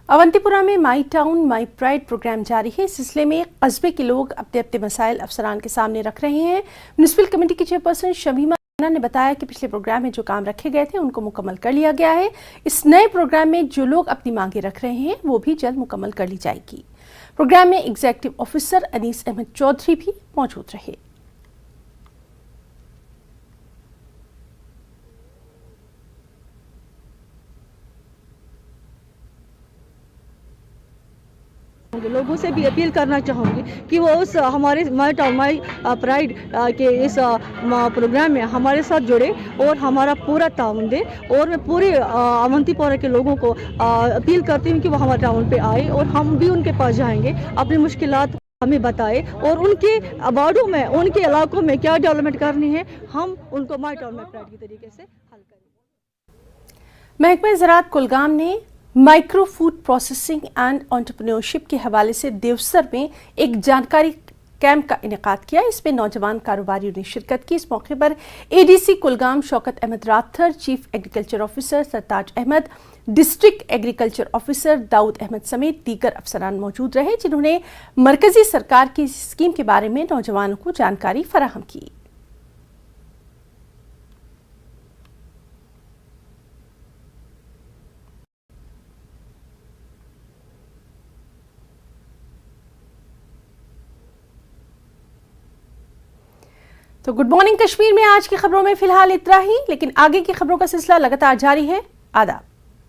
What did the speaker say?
अवंतीपुरा में my town my pride programme जारी है। इस सिलसिले में कस्बे के लोग अपने अपने मसाइल अफसरान के सामने रख रहे हैं। म्यूनिसिपल कमेटी की चेयरपर्सन शमीमा ने बताया कि पिछले प्रोग्राम में जो काम रखे गए थे उनको मुकम्मल कर लिया गया है। इस नए प्रोग्राम में जो लोग अपनी मांगे रख रहे हैं वो भी जल्द मुकम्मल कर ली जाएगी। प्रोग्राम में एग्जीक्यूटिव ऑफिसर अनीस अहमद चौधरी भी मौजूद रहे। लोगों से भी अपील करना चाहूँगी कि वो उस हमारे माई टाउन माई प्राइड के इस प्रोग्राम में हमारे साथ जुड़े और हमारा पूरा ताउन दे। और मैं पूरे अवंतीपुरा के लोगों को अपील करती हूँ कि वो हमारे टाउन पे आए और हम भी उनके पास जाएंगे, अपनी मुश्किलात हमें बताए और उनके वार्डों में उनके इलाकों में क्या डेवलपमेंट करनी है हम उनको माई टाउन माई प्राइड के तरीके से हल करेंगे। महकमा ज़राअत कुलगाम ने micro food processing and entrepreneurship के हवाले से देवसर में एक जानकारी कैंप का इनेकाद किया। इसमें नौजवान कारोबारियों ने शिरकत की। इस मौके पर ADC Kulgam Shoukat Ahmad Rather, chief agriculture officer Sartaj Ahmad, district agriculture officer Dawood Ahmad समेत दीगर अफसरान मौजूद रहे, जिन्होंने मरकजी सरकार की स्कीम के बारे में नौजवानों को जानकारी फराहम की। तो गुड मॉर्निंग कश्मीर में आज की खबरों में फिलहाल इतना ही, लेकिन आगे की खबरों का सिलसिला लगातार जारी है। आदाब।